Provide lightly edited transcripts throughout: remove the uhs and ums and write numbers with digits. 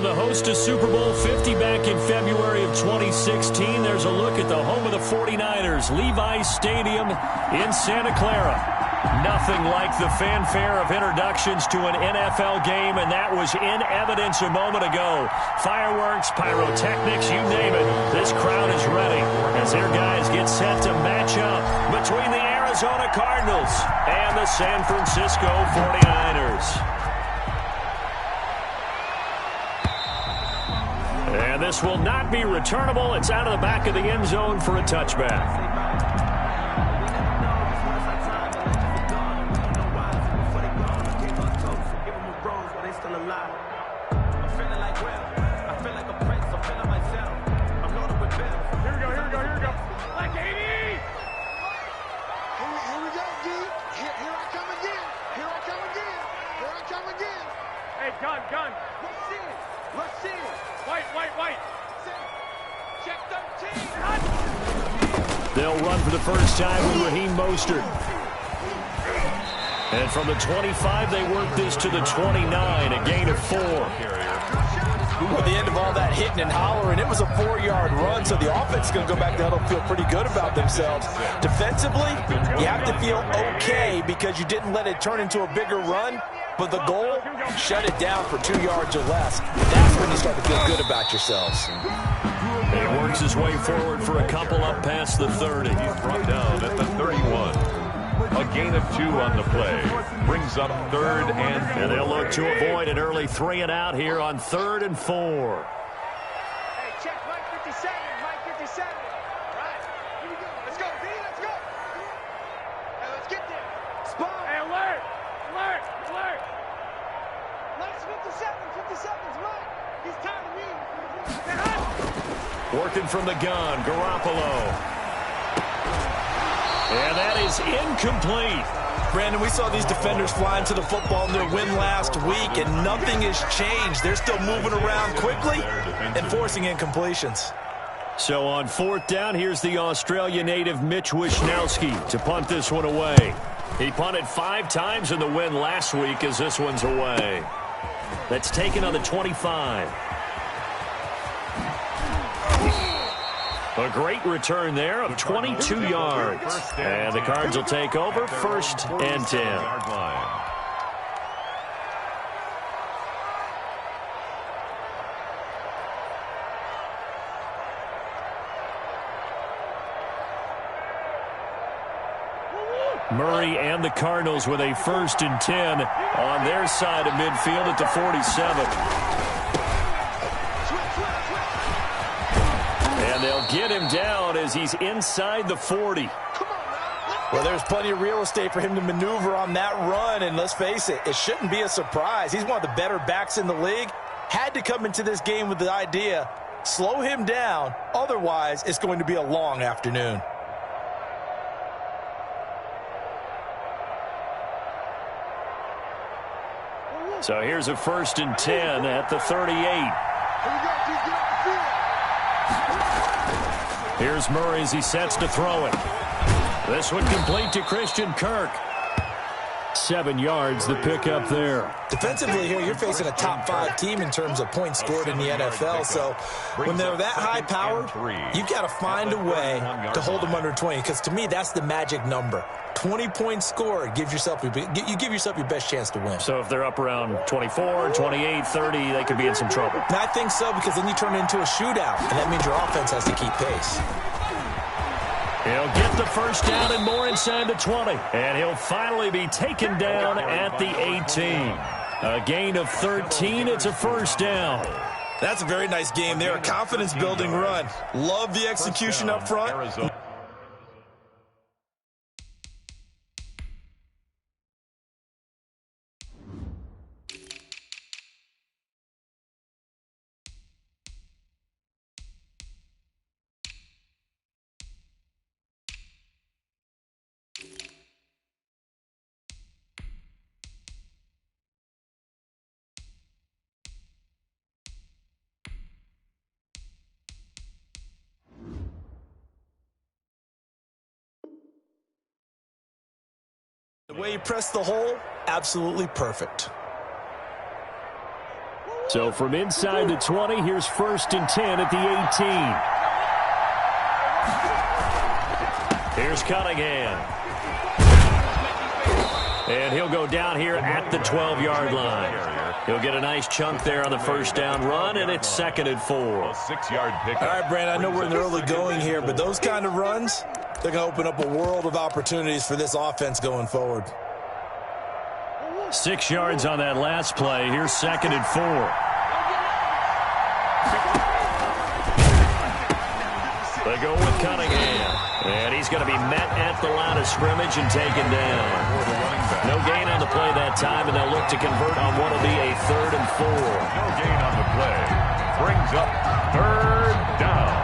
the host to Super Bowl 50 back in February of 2016, there's a look at the home of the 49ers, Levi's Stadium in Santa Clara. Nothing like the fanfare of introductions to an NFL game, and that was in evidence a moment ago. Fireworks, pyrotechnics, you name it. This crowd is ready as their guys get set to match up between the Arizona Cardinals and the San Francisco 49ers. And this will not be returnable. It's out of the back of the end zone for a touchback. Gun. Let's see it. White. Check 13. They'll run for the first time with Raheem Mostert. And from the 25, they work this to the 29, a gain of 4. At the end of all that hitting and hollering, it was a 4-yard run, so the offense is going to go back to huddle, feel pretty good about themselves. Defensively, you have to feel okay because you didn't let it turn into a bigger run, but the goal, shut it down for 2 yards or less. That's when you start to feel good about yourselves. He works his way forward for a couple up past the 30. He's brought down at the 31. A gain of 2 on the play. Brings up 3rd and 4. And they'll look to avoid an early 3 and out here on 3rd and 4. Hey, check Mike 57. Right. Here we go. Let's go, B. Let's go. Hey, let's get there. Spot. Hey, alert. Let's 57's right. He's tired of me. Working from the gun, Garoppolo. And that is incomplete. Brandon, we saw these defenders flying to the football in their win last week, and nothing has changed. They're still moving around quickly and forcing incompletions. So on 4th down, here's the Australia native Mitch Wishnowsky to punt this one away. He punted 5 times in the win last week as this one's away. That's taken on the 25. A great return there of 22 yards. And the Cards will take over 1st and 10. Murray and the Cardinals with a 1st and 10 on their side of midfield at the 47. And they'll get him down as he's inside the 40. Well, there's plenty of real estate for him to maneuver on that run, and let's face it, it shouldn't be a surprise. He's one of the better backs in the league. Had to come into this game with the idea, slow him down, otherwise it's going to be a long afternoon. So here's a 1st and 10 at the 38. Here's Murray as he sets to throw it. This one complete to Christian Kirk. 7 yards, the pickup there. Defensively here, you're facing a top 5 team in terms of points scored in the NFL. So when they're that high powered, you've got to find a way to hold them under 20. Because to me, that's the magic number. 20 points scored gives yourself your best chance to win. So if they're up around 24, 28, 30, they could be in some trouble. And I think so, because then you turn it into a shootout, and that means your offense has to keep pace. He'll get the 1st down and more inside the 20. And he'll finally be taken down at the 18. A gain of 13. It's a 1st down. That's a very nice game there. A confidence-building run. Love the execution up front. The way you press the hole, absolutely perfect. So from inside the 20, here's 1st and 10 at the 18. Here's Cunningham. And he'll go down here at the 12-yard line. He'll get a nice chunk there on the first down run, and it's 2nd and 4. A 6-yard pickup. All right, Brandon, I know we're in the early going here, but those kind of runs, they're going to open up a world of opportunities for this offense going forward. 6 yards on that last play. Here's 2nd and 4. They go with Cunningham. And he's going to be met at the line of scrimmage and taken down. No gain on the play that time, and they'll look to convert on what will be a 3rd and 4. No gain on the play. Brings up 3rd down.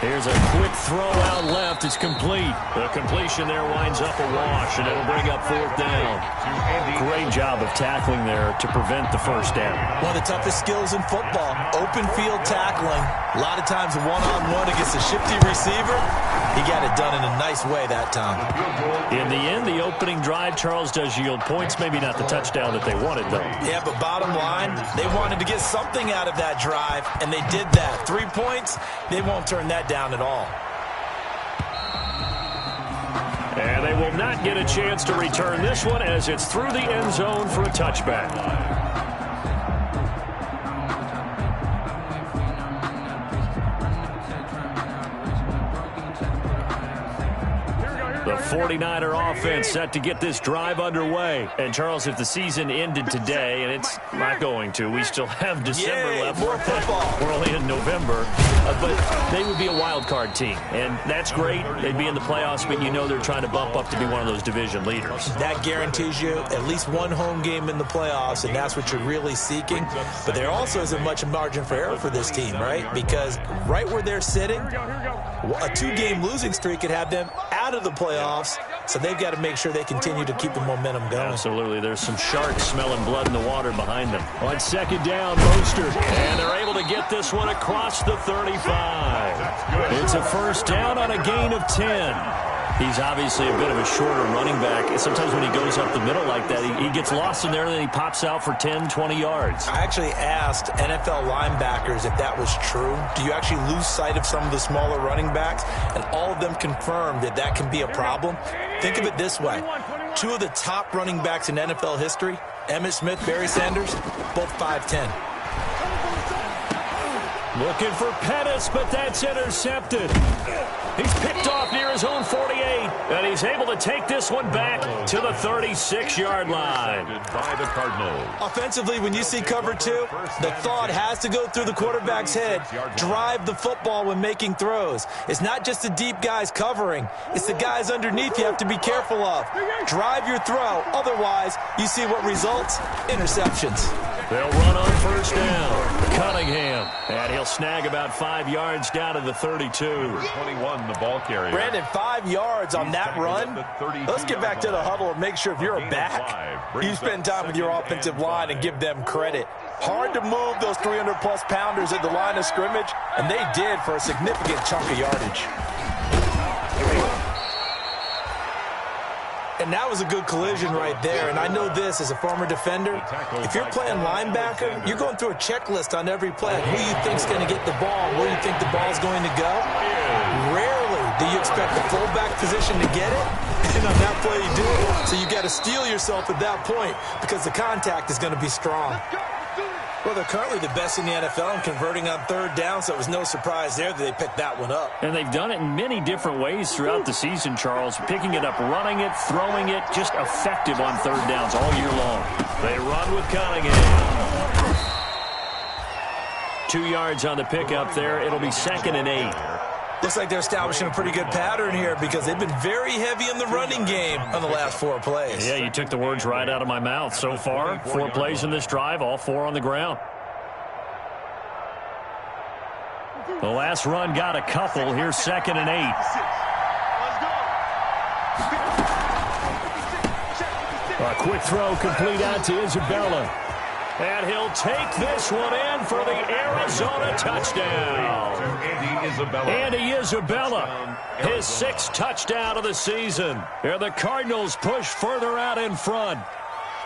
Here's a quick throw out left. It's complete. The completion there winds up a wash, and it'll bring up 4th down. Great job of tackling there to prevent the first down. One of the toughest skills in football, open field tackling. A lot of times one-on-one against a shifty receiver. He got it done in a nice way that time. In the end, the opening drive, Charles, does yield points. Maybe not the touchdown that they wanted, though. Yeah, but bottom line, they wanted to get something out of that drive, and they did that. 3 points, they won't turn that down at all. And they will not get a chance to return this one as it's through the end zone for a touchback. The 49er offense set to get this drive underway. And, Charles, if the season ended today, and it's not going to, we still have December left. More football. We're only in November. But they would be a wild card team. And that's great. They'd be in the playoffs, but you know they're trying to bump up to be one of those division leaders. That guarantees you at least one home game in the playoffs, and that's what you're really seeking. But there also isn't much margin for error for this team, right? Because right where they're sitting, a 2-game losing streak could have them out of the playoffs, so they've got to make sure they continue to keep the momentum going. Absolutely. There's some sharks smelling blood in the water behind them. On 2nd down, Mostert, and they're able to get this one across the 35. It's a 1st down on a gain of 10. He's obviously a bit of a shorter running back. Sometimes when he goes up the middle like that, he gets lost in there, and then he pops out for 10, 20 yards. I actually asked NFL linebackers if that was true. Do you actually lose sight of some of the smaller running backs? And all of them confirmed that that can be a problem. Think of it this way. 2 of the top running backs in NFL history, Emmitt Smith, Barry Sanders, both 5'10". Looking for Pettis, but that's intercepted. He's picked off near his own 48, and he's able to take this one back to the 36-yard line. By the Cardinals. Offensively, when you see cover 2, the thought has to go through the quarterback's head. Drive the football when making throws. It's not just the deep guys covering. It's the guys underneath you have to be careful of. Drive your throw. Otherwise, you see what results? Interceptions. They'll run on 1st down. Cunningham. And he'll snag about 5 yards down to the 32. 21, the ball carrier. Brandon, 5 yards on that run. Let's get back to the huddle and make sure if you're a back, you spend time with your offensive line and give them credit. Hard to move those 300-plus pounders at the line of scrimmage, and they did for a significant chunk of yardage. And that was a good collision right there. And I know this as a former defender. If you're playing linebacker, you're going through a checklist on every play. Who you think's going to get the ball, where you think the ball's going to go. Rarely do you expect the fullback position to get it. And on that play, you do. So you got to steel yourself at that point because the contact is going to be strong. Well, they're currently the best in the NFL in converting on 3rd down, so it was no surprise there that they picked that one up. And they've done it in many different ways throughout the season, Charles. Picking it up, running it, throwing it, just effective on 3rd downs all year long. They run with Cunningham. 2 yards on the pickup there. It'll be 2nd and 8. Looks like they're establishing a pretty good pattern here because they've been very heavy in the running game on the last 4 plays. Yeah, you took the words right out of my mouth. So far, 4 plays in this drive, all 4 on the ground. The last run got a couple. Here's 2nd and 8. A quick throw complete out to Isabella. And he'll take this one in for the Arizona touchdown. Andy Isabella, his 6th touchdown of the season. And the Cardinals push further out in front.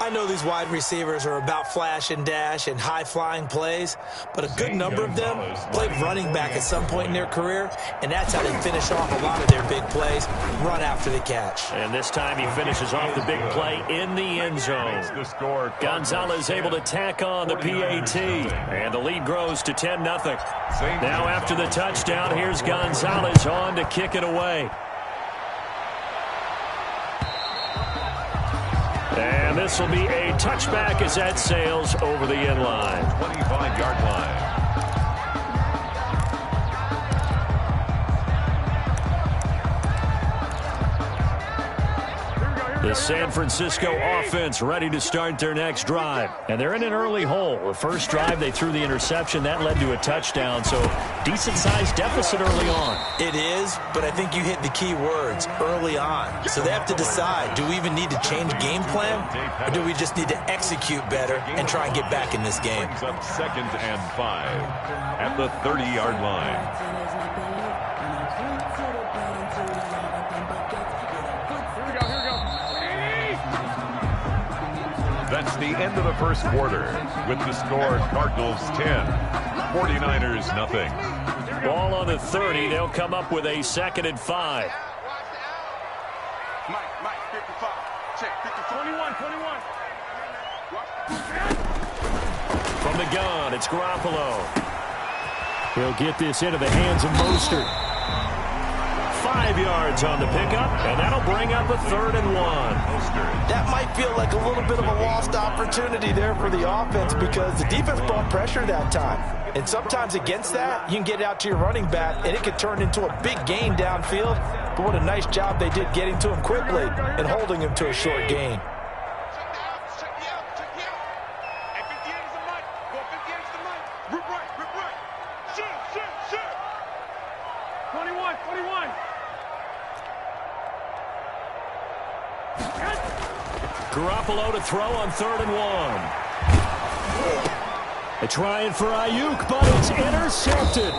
I know these wide receivers are about flash and dash and high-flying plays, but a good number of them played running back at some point in their career, and that's how they finish off a lot of their big plays, run after the catch. And this time he finishes off the big play in the end zone. Gonzalez able to tack on the PAT, and the lead grows to 10-0. Now after the touchdown, here's Gonzalez on to kick it away. And this will be a touchback as that sails over the end line. 25-yard line. The San Francisco offense ready to start their next drive. And they're in an early hole. The first drive, they threw the interception. That led to a touchdown. So decent-sized deficit early on. It is, but I think you hit the key words, early on. So they have to decide, do we even need to change game plan? Or do we just need to execute better and try and get back in this game? Brings up 2nd and 5 at the 30-yard line. That's the end of the first quarter with the score Cardinals 10, 49ers nothing. Ball on the 30. They'll come up with a 2nd and 5. Mike, 55. Check, 21. From the gun, it's Garoppolo. He'll get this into the hands of Mostert. 5 yards on the pickup, and that'll bring up a 3rd and 1. That might feel like a little bit of a lost opportunity there for the offense because the defense brought pressure that time. And sometimes against that, you can get out to your running back, and it could turn into a big gain downfield. But what a nice job they did getting to him quickly and holding him to a short gain. Garoppolo to throw on 3rd and 1. They're trying for Ayuk, but it's intercepted.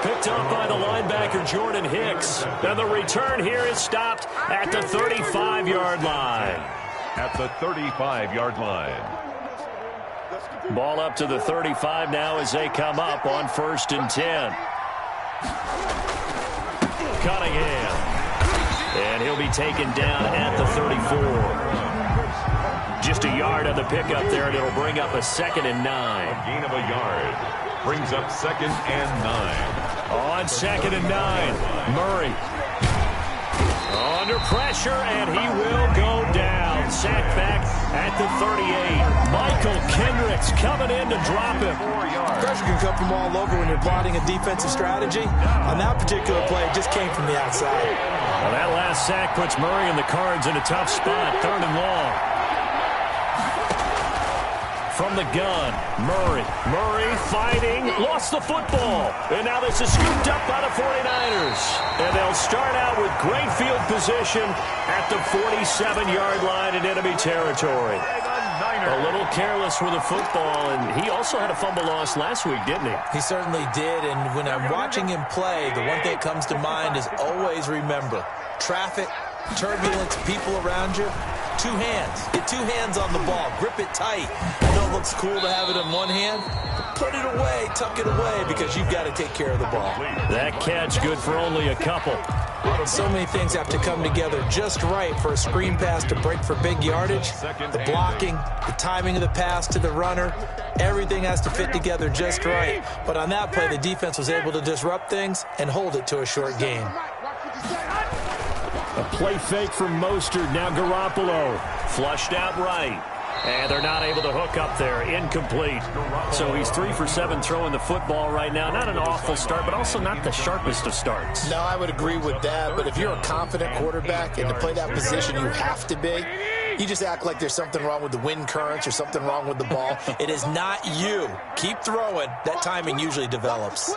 Picked up by the linebacker Jordan Hicks. And the return here is stopped at the 35-yard line. At the 35-yard line. Ball up to the 35 now as they come up on 1st and 10. Cunningham. And he'll be taken down at the 34. Just a yard on the pickup there, and it'll bring up a 2nd and 9. A gain of a yard. Brings up 2nd and 9. On 2nd and 9, Murray. Under pressure, and he will go down. Sacked back at the 38. Michael Kendricks coming in to drop him. Pressure can come from all over when you're plotting a defensive strategy. On that particular play, it just came from the outside. Well, that last sack puts Murray and the Cards in a tough spot. 3rd and long. From the gun, Murray. Murray fighting, lost the football. And now this is scooped up by the 49ers. And they'll start out with great field position at the 47-yard line in enemy territory. A little careless with the football, and he also had a fumble loss last week, didn't he? He certainly did, and when I'm watching him play, the one thing that comes to mind is always remember, traffic, turbulence, people around you, 2 hands. Get 2 hands on the ball. Grip it tight. I know it looks cool to have it in one hand, but put it away, tuck it away, because you've got to take care of the ball. That catch good for only a couple. So many things have to come together just right for a screen pass to break for big yardage. The blocking, the timing of the pass to the runner, everything has to fit together just right. But on that play, the defense was able to disrupt things and hold it to a short gain. A play fake from Mostert. Now Garoppolo flushed out right. And they're not able to hook up there. Incomplete. So he's 3 for 7 throwing the football right now. Not an awful start, but also not the sharpest of starts. No, I would agree with that. But if you're a confident quarterback and to play that position you have to be, you just act like there's something wrong with the wind currents or something wrong with the ball. It is not you. Keep throwing. That timing usually develops.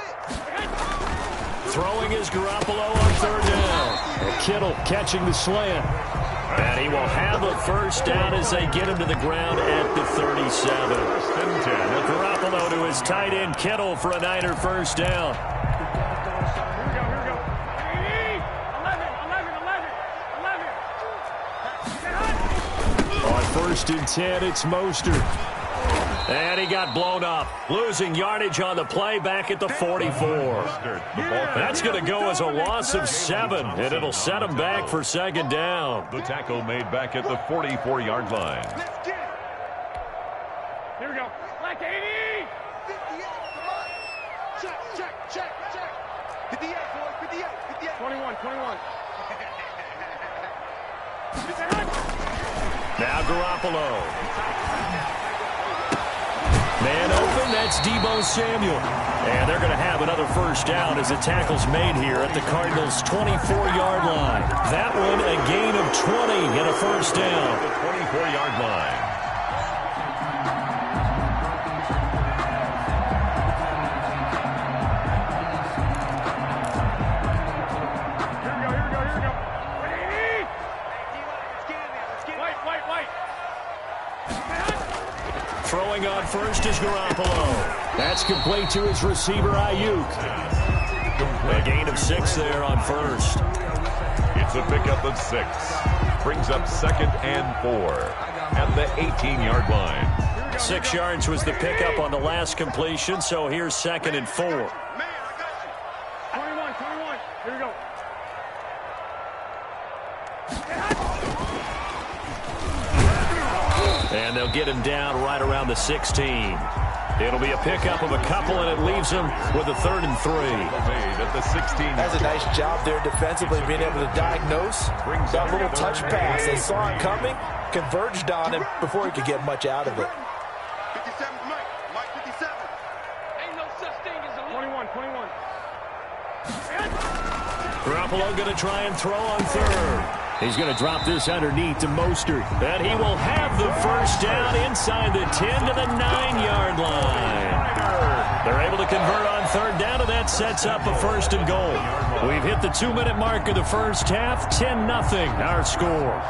Throwing is Garoppolo on 3rd down. And Kittle catching the slant. And he will have a first down as they get him to the ground at the 37. Garoppolo to his tight end Kittle for a Niner first down. On 1st and 10, it's Mostert. And he got blown up, losing yardage on the play back at the 44. That's going to go as a loss of 7, and it'll set him back for second down. The tackle made back at the 44-yard line. Here we go. Like 80. 58. Come on. Check. 58, boy. 58. 21. Now Garoppolo. Man open, that's Deebo Samuel. And they're going to have another first down as the tackle's made here at the Cardinals' 24-yard line. That one a gain of 20 and a first down. The 24-yard line. Throwing on first is Garoppolo. That's complete to his receiver, Ayuk. A gain of 6 there on first. It's a pickup of 6. Brings up 2nd and 4 at the 18-yard line. 6 yards was the pickup on the last completion, so here's 2nd and 4. 21. Here we go. And they'll get him down right around the 16. It'll be a pickup of a couple, and it leaves him with a 3rd and 3. At the 16. That's a nice job there defensively, being able to diagnose that little touch pass. They saw it coming, converged on him before he could get much out of it. 57, Mike 57. Ain't no such thing as a 21. Garoppolo going to try and throw on 3rd. He's going to drop this underneath to Mostert. And he will have the first down inside the 10 to the 9-yard line. They're able to convert on 3rd down, and that sets up a 1st and goal. We've hit the 2-minute mark of the first half. 10-0 our score.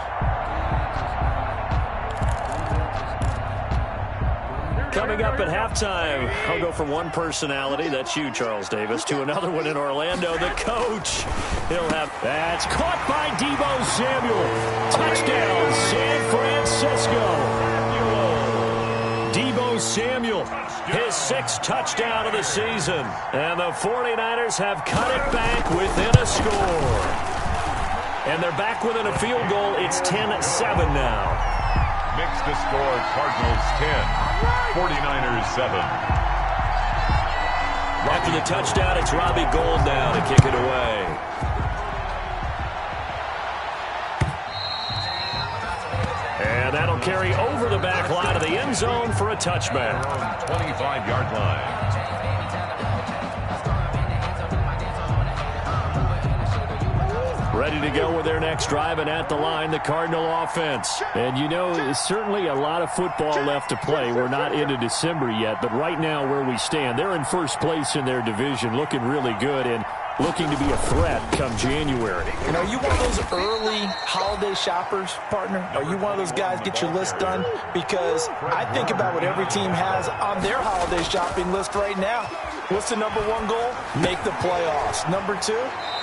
Coming up at halftime, I'll go from one personality, that's you, Charles Davis, to another one in Orlando, the coach. He'll have, that's caught by Deebo Samuel. Touchdown, San Francisco. Deebo Samuel, his 6th touchdown of the season. And the 49ers have cut it back within a score. And they're back within a field goal. It's 10-7 now. Mixed to score, Cardinals 10, 49ers 7. After the touchdown, it's Robbie Gould now to kick it away. And that'll carry over the back line of the end zone for a touchback. 25-yard line. Ready to go with their next drive, and at the line, the Cardinal offense. And you know, there's certainly a lot of football left to play. We're not into December yet, but right now where we stand, they're in first place in their division, looking really good and looking to be a threat come January. And are you one of those early holiday shoppers, partner? Are you one of those guys get your list done? Because I think about what every team has on their holiday shopping list right now. What's the number 1 goal? Make the playoffs. Number 2,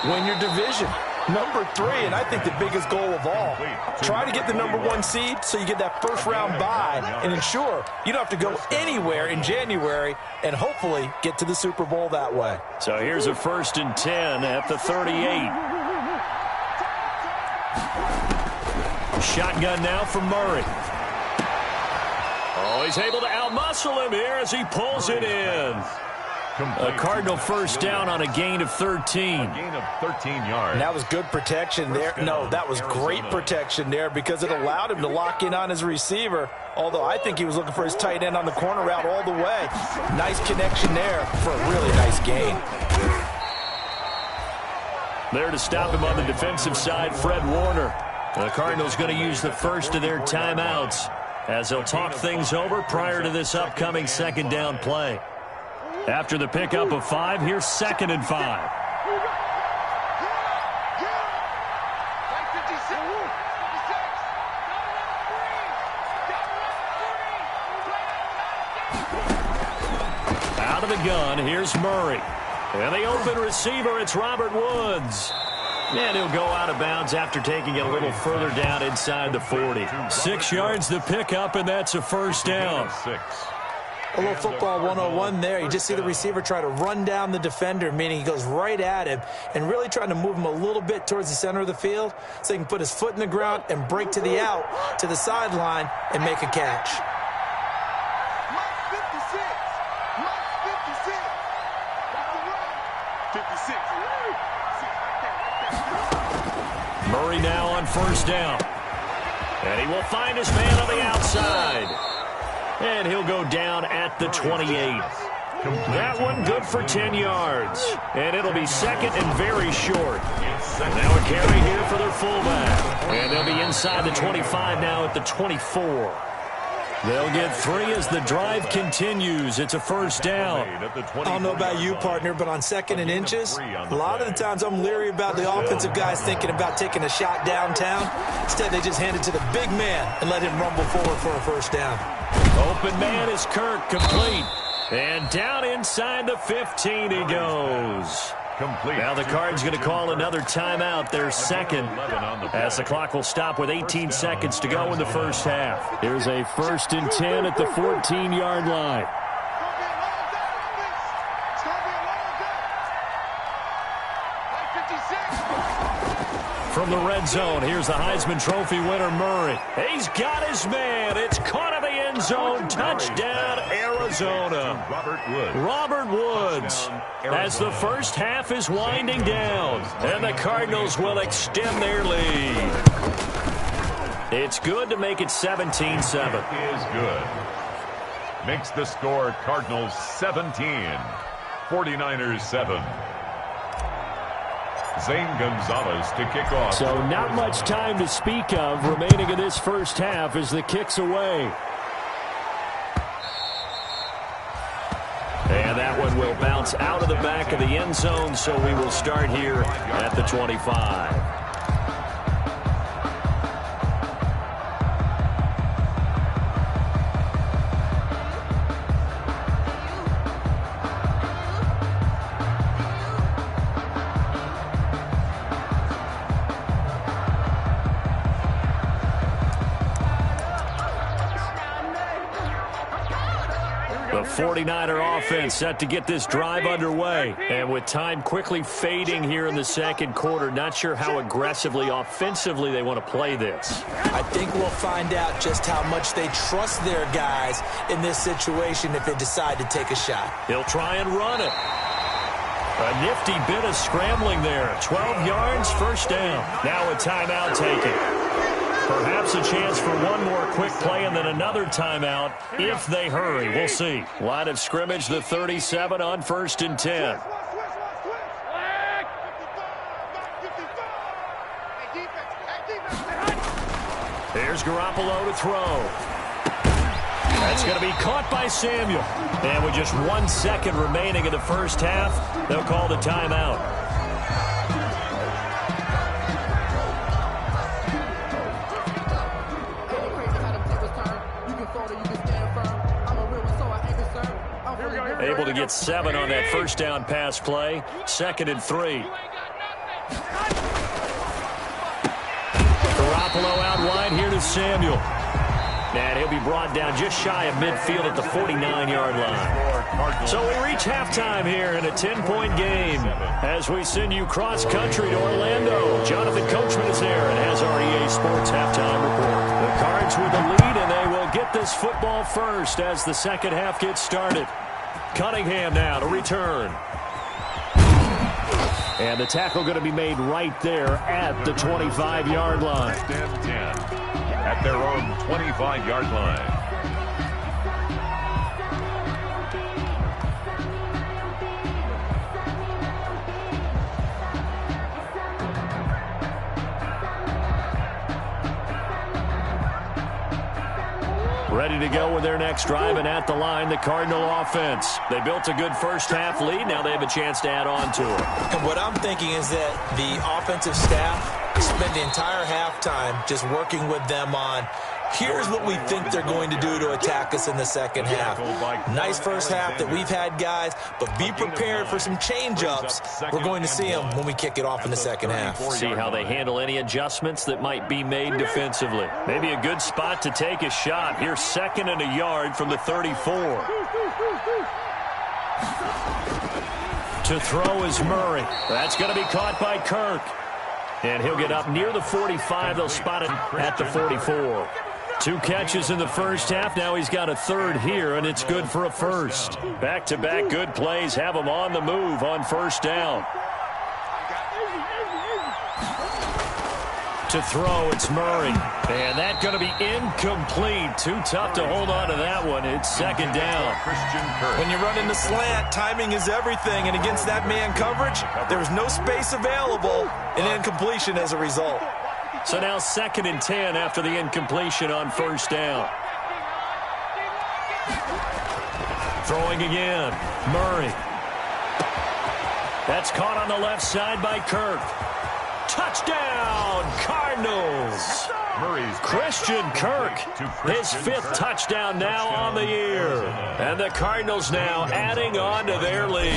win your division. Number 3, and I think the biggest goal of all, try to get the number 1 seed so you get that first-round bye and ensure you don't have to go anywhere in January and hopefully get to the Super Bowl that way. So here's a 1st and 10 at the 38. Shotgun now for Murray. Oh, he's able to outmuscle him here as he pulls it in. A Cardinal first down on a gain of 13. A gain of 13 yards. And that was good protection there. No, that was great protection there because it allowed him to lock in on his receiver, although I think he was looking for his tight end on the corner route all the way. Nice connection there for a really nice gain. There to stop him on the defensive side, Fred Warner. The Cardinals going to use the first of their timeouts as they'll talk things over prior to this upcoming 2nd down play. After the pickup of 5, here's 2nd and 5. Out of the gun, here's Murray. And the open receiver, it's Robert Woods. And he'll go out of bounds after taking it a little further down inside the 40. 6 yards the pickup, and that's a first down. A little football 101 there. You just see the receiver try to run down the defender, meaning he goes right at him and really trying to move him a little bit towards the center of the field so he can put his foot in the ground and break to the out, to the sideline, and make a catch. Murray now on first down. And he will find his man on the outside. And he'll go down at the 28. That one good for 10 yards. And it'll be second and very short. Now a carry here for their fullback. And they'll be inside the 25 now at the 24. They'll get 3 as the drive continues. It's a first down. I don't know about you, partner, but on second and inches, a lot of the times I'm leery about the offensive guys thinking about taking a shot downtown. Instead, they just hand it to the big man and let him rumble forward for a first down. Open man is Kirk, complete. And down inside the 15 he goes. Now the Cards going to call another timeout, their second, as the clock will stop with 18 seconds to go in the first half. Here's a 1st and 10 at the 14-yard line. From the red zone, here's the Heisman Trophy winner, Murray. He's got his man. It's caught in the end zone. Touchdown, Arizona. Robert Woods. As the first half is winding down, and the Cardinals will extend their lead. It's good to make it 17-7. Is good. Makes the score Cardinals 17, 49ers 7. Zane Gonzalez to kick off. So not much time to speak of remaining in this first half as the kick's away. And that one will bounce out of the back of the end zone, so we will start here at the 25. The 49er offense set to get this drive underway. And with time quickly fading here in the second quarter, not sure how aggressively, offensively they want to play this. I think we'll find out just how much they trust their guys in this situation if they decide to take a shot. He'll try and run it. A nifty bit of scrambling there. 12 yards, first down. Now a timeout taken. Perhaps a chance for one more quick play and then another timeout if they hurry. We'll see. Line of scrimmage, the 37 on 1st and 10. Here's Garoppolo to throw. That's going to be caught by Samuel. And with just 1 second remaining in the first half, they'll call the timeout. Able to get 7 on that first down pass play. 2nd and 3. Garoppolo out wide here to Samuel. And he'll be brought down just shy of midfield at the 49-yard line. So we reach halftime here in a 10-point game as we send you cross-country to Orlando. Jonathan Coachman is there and has our EA Sports halftime report. The Cards with the lead, and they will get this football first as the second half gets started. Cunningham now to return. And the tackle going to be made right there at the 25-yard line. Stand 10 at their own 25-yard line. Ready to go with their next drive, and at the line, the Cardinal offense. They built a good first half lead. Now they have a chance to add on to it. And what I'm thinking is that the offensive staff spent the entire halftime just working with them on Here's what we think they're going to do to attack us in the second half. Nice first half that we've had, guys, but be prepared for some change-ups. We're going to see them when we kick it off in the second half. See how they handle any adjustments that might be made defensively. Maybe a good spot to take a shot. Here's 2nd and a yard from the 34. To throw is Murray. That's going to be caught by Kirk. And he'll get up near the 45. They'll spot it at the 44. 2 catches in the first half. Now he's got a 3rd here, and it's good for a 1st. Back-to-back good plays have him on the move on 1st down. To throw, it's Murray. And that's going to be incomplete. Too tough to hold on to that one. It's 2nd down. When you run into slant, timing is everything. And against that man coverage, there's no space available. An incompletion as a result. So now 2nd and 10 after the incompletion on 1st down. Throwing again. Murray. That's caught on the left side by Kirk. Touchdown, Cardinals. Christian Kirk, his 5th touchdown now on the year. And the Cardinals now adding on to their lead.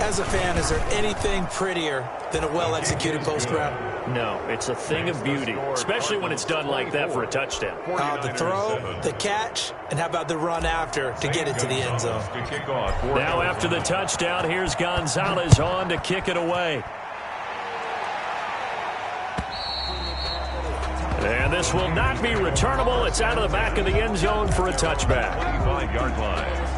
As a fan, is there anything prettier than a well-executed post route? No, it's a thing of beauty, especially when it's done like that for a touchdown. The throw, the catch, and how about the run after to get it to the end zone? Now after the touchdown, here's Gonzalez on to kick it away. And this will not be returnable. It's out of the back of the end zone for a touchback. 25-yard line.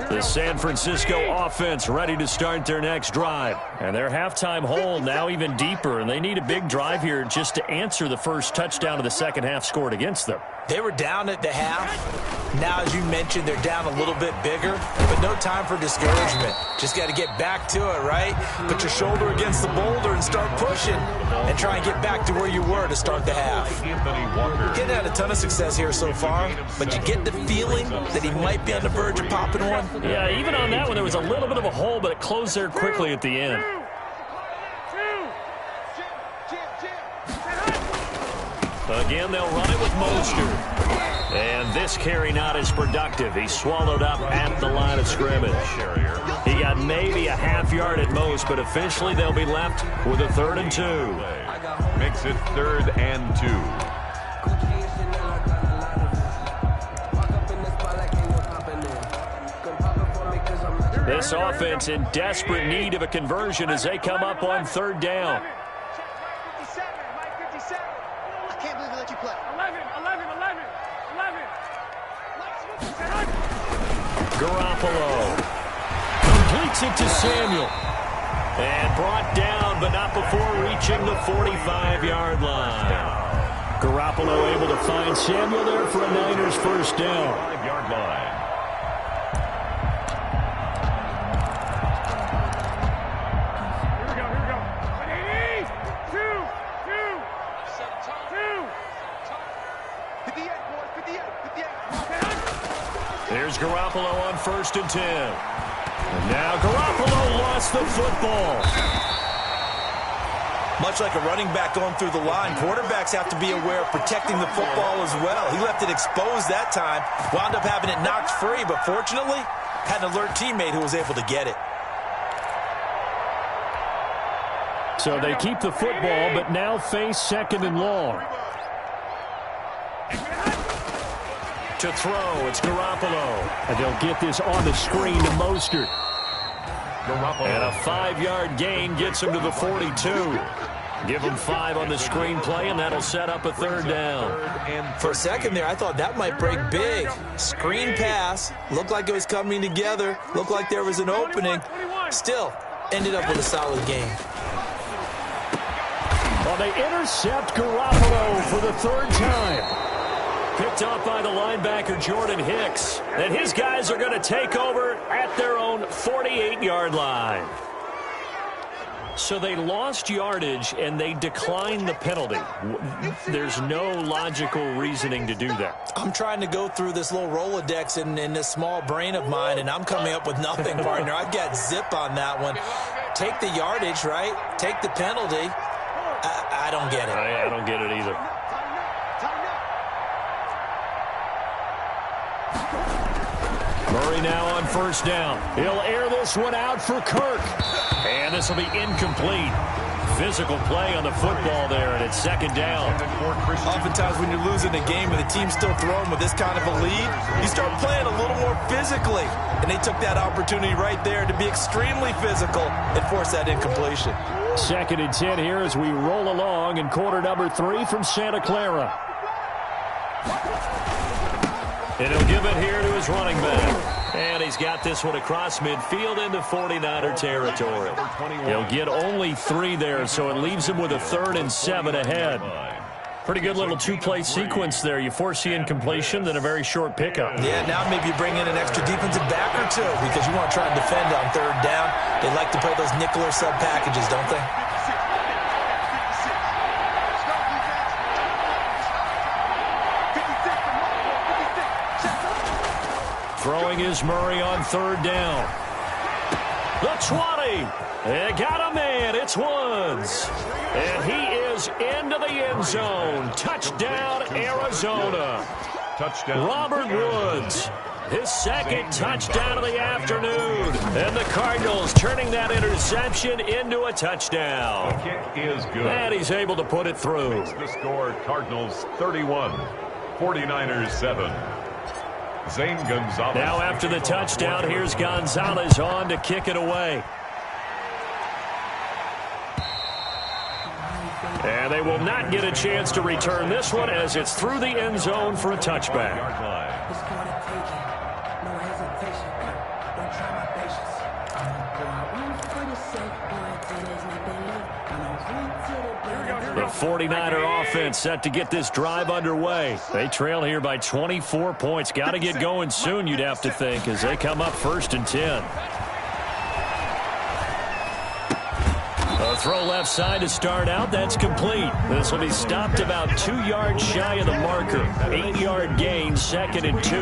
The San Francisco offense ready to start their next drive. And their halftime hole now even deeper, and they need a big drive here just to answer the first touchdown of the second half scored against them. They were down at the half. Now, as you mentioned, they're down a little bit bigger, but no time for discouragement. Just got to get back to it, right? Put your shoulder against the boulder and start pushing and try and get back to where you were to start the half. Getting had a ton of success here so far, but you get the feeling that he might be on the verge of popping one. Yeah, even on that one, there was a little bit of a hole, but it closed there quickly at the end. Again, they'll run it with Mostert. And this carry not as productive. He's swallowed up at the line of scrimmage. He got maybe a half yard at most, but officially they'll be left with a 3rd and 2. Makes it 3rd and 2. This offense in desperate need of a conversion as they come up on 3rd down. Garoppolo completes it to Samuel. And brought down, but not before reaching the 45-yard line. Garoppolo able to find Samuel there for a Niners 1st down. 5-yard line. There's Garoppolo on 1st and 10. And now Garoppolo lost the football. Much like a running back going through the line, quarterbacks have to be aware of protecting the football as well. He left it exposed that time, wound up having it knocked free, but fortunately, had an alert teammate who was able to get it. So they keep the football, but now face 2nd and long. To throw, it's Garoppolo. And they'll get this on the screen to Mostert. And a 5-yard gain gets him to the 42. Give him 5 on the screenplay, and that'll set up a 3rd down. For a second there, I thought that might break big. Screen pass. Looked like it was coming together. Looked like there was an opening. Still, ended up with a solid game. Well, they intercept Garoppolo for the 3rd time. Picked up by the linebacker, Jordan Hicks. And his guys are going to take over at their own 48-yard line. So they lost yardage, and they declined the penalty. There's no logical reasoning to do that. I'm trying to go through this little Rolodex in this small brain of mine, and I'm coming up with nothing, partner. I've got zip on that one. Take the yardage, right? Take the penalty. I don't get it. I don't get it either. Murray now on first down. He'll air this one out for Kirk. And this will be incomplete. Physical play on the football there, and it's second down. Oftentimes when you're losing a game and the team's still throwing with this kind of a lead, you start playing a little more physically. And they took that opportunity right there to be extremely physical and force that incompletion. Second and 10 here as we roll along in quarter number 3 from Santa Clara. And he'll give it here to his running back. And he's got this one across midfield into 49er territory. He'll get only 3 there, so it leaves him with a 3rd and 7 ahead. Pretty good little two-play sequence there. You force the incompletion, then a very short pickup. Yeah, now maybe you bring in an extra defensive back or two because you want to try and defend on 3rd down. They like to play those nickel or sub packages, don't they? Throwing is Murray on 3rd down. The 20. They got a man. It's Woods. And he is into the end zone. Touchdown, Arizona. Touchdown. Robert Woods. His 2nd touchdown of the afternoon. And the Cardinals turning that interception into a touchdown. The kick is good. And he's able to put it through. Makes the score Cardinals 31, 49ers 7. Zane Gonzalez. Now after the touchdown, here's Gonzalez on to kick it away. And they will not get a chance to return this one as it's through the end zone for a touchback. The 49er offense set to get this drive underway. They trail here by 24 points. Got to get going soon, you'd have to think, as they come up 1st and 10. A throw left side to start out. That's complete. This will be stopped about 2 yards shy of the marker. 8-yard gain, 2nd and 2.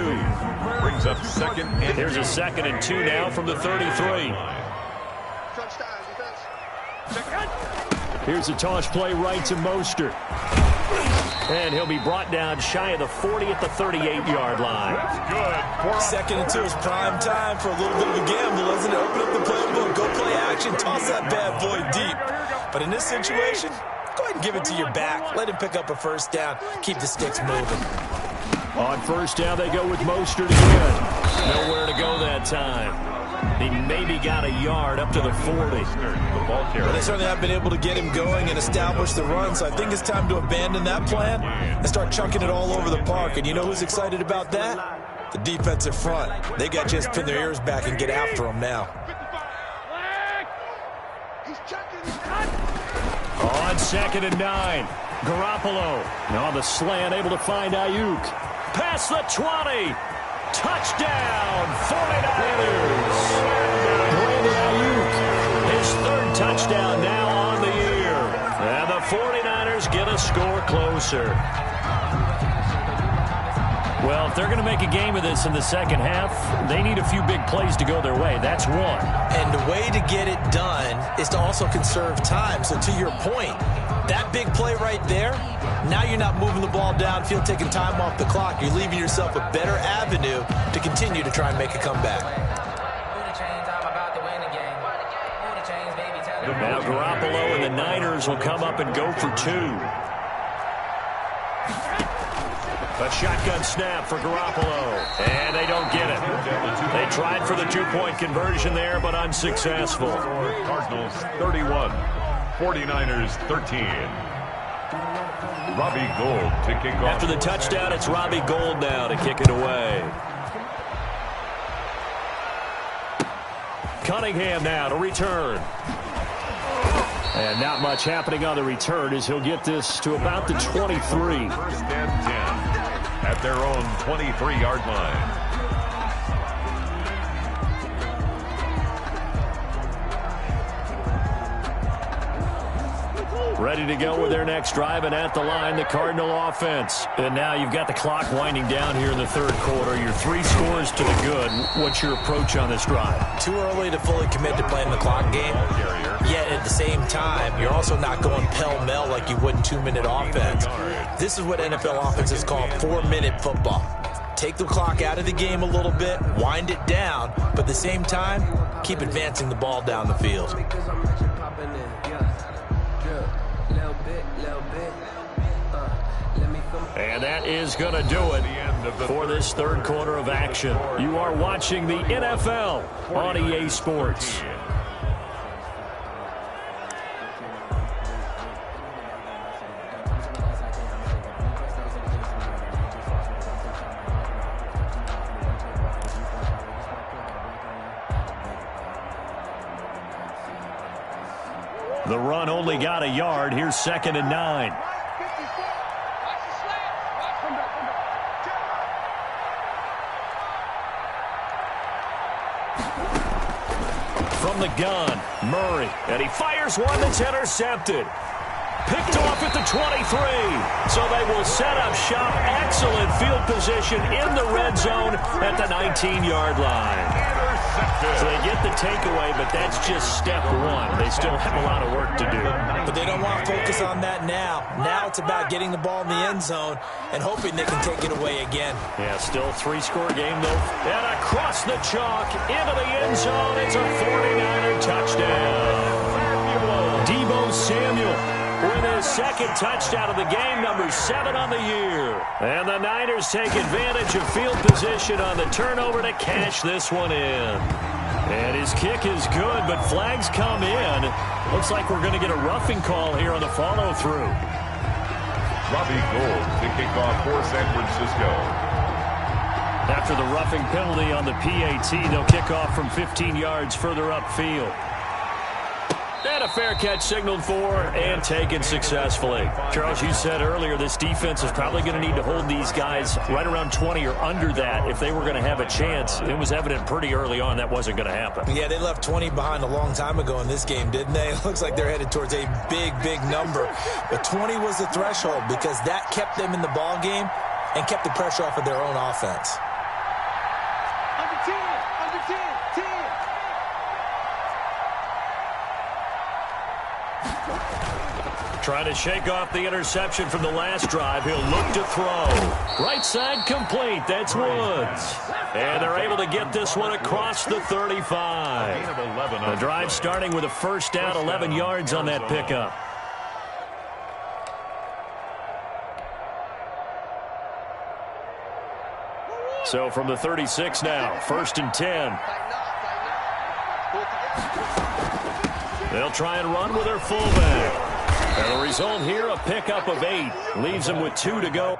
Brings up 2nd and 2. Here's a 2nd and 2 now from the 33. Here's a toss play right to Mostert. And he'll be brought down shy of the 40 at the 38-yard line. Good. 2nd and 2 is prime time for a little bit of a gamble, isn't it? Open up the playbook, go play action, toss that bad boy deep. But in this situation, go ahead and give it to your back. Let him pick up a 1st down. Keep the sticks moving. On 1st down, they go with Mostert again. Nowhere to go that time. He maybe got a yard up to the 40. Well, they certainly have been able to get him going and establish the run, so I think it's time to abandon that plan and start chucking it all over the park. And you know who's excited about that? The defensive front. They got to just pin their ears back and get after him now. On 2nd and 9, Garoppolo. Now on the slant, able to find Ayuk. Past the 20. Touchdown, 49ers. Brandon Ayuk, his 3rd touchdown now on the year. And the 49ers get a score closer. Well, if they're going to make a game of this in the second half, they need a few big plays to go their way. That's one. And the way to get it done is to also conserve time. So to your point, that big play right there, now you're not moving the ball downfield, taking time off the clock. You're leaving yourself a better avenue to continue to try and make a comeback. Now Garoppolo and the Niners will come up and go for 2. A shotgun snap for Garoppolo. And they don't get it. They tried for the 2-point conversion there, but unsuccessful. Cardinals 31, 49ers 13. Robbie Gould to kick off. After the touchdown, it's Robbie Gould now to kick it away. Cunningham now to return. And not much happening on the return as he'll get this to about the 23. 1st and 10 at their own 23-yard line. Ready to go with their next drive, and at the line, the Cardinal offense. And now you've got the clock winding down here in the third quarter. You're 3 scores to the good. What's your approach on this drive? Too early to fully commit to playing the clock game. Yet at the same time, you're also not going pell-mell like you would in 2-minute offense. This is what NFL offenses call 4-minute football. Take the clock out of the game a little bit, wind it down, but at the same time, keep advancing the ball down the field. And that is going to do it for this third quarter of action. You are watching the NFL on EA Sports. The run only got a yard. Here's 2nd and 9. From the gun, Murray, and he fires one that's intercepted. Picked off at the 23. So they will set up shop. Excellent field position in the red zone at the 19-yard line. So they get the takeaway, but that's just step one. They still have a lot of work to do. But they don't want to focus on that now. Now it's about getting the ball in the end zone and hoping they can take it away again. Yeah, still 3-score game, though. And across the chalk, into the end zone. It's a 49er touchdown. Deebo Samuel with his 2nd touchdown of the game, number 7 on the year. And the Niners take advantage of field position on the turnover to cash this one in. And his kick is good, but flags come in. Looks like we're going to get a roughing call here on the follow-through. Robbie Gould to kick off for San Francisco. After the roughing penalty on the PAT, they'll kick off from 15 yards further upfield. And a fair catch signaled for and taken successfully. Charles, you said earlier this defense is probably going to need to hold these guys right around 20 or under that if they were going to have a chance. It was evident pretty early on that wasn't going to happen. Yeah, they left 20 behind a long time ago in this game, didn't they? It looks like they're headed towards a big, big number. But 20 was the threshold because that kept them in the ball game and kept the pressure off of their own offense. Under 10, under 10, 10. Trying to shake off the interception from the last drive. He'll look to throw. Right side complete. That's Woods. And they're able to get this one across the 35. The drive starting with a first down, 11 yards on that pickup. So from the 36 now, 1st and 10. They'll try and run with their fullback. And the result here, a pickup of 8. Leaves them with 2 to go.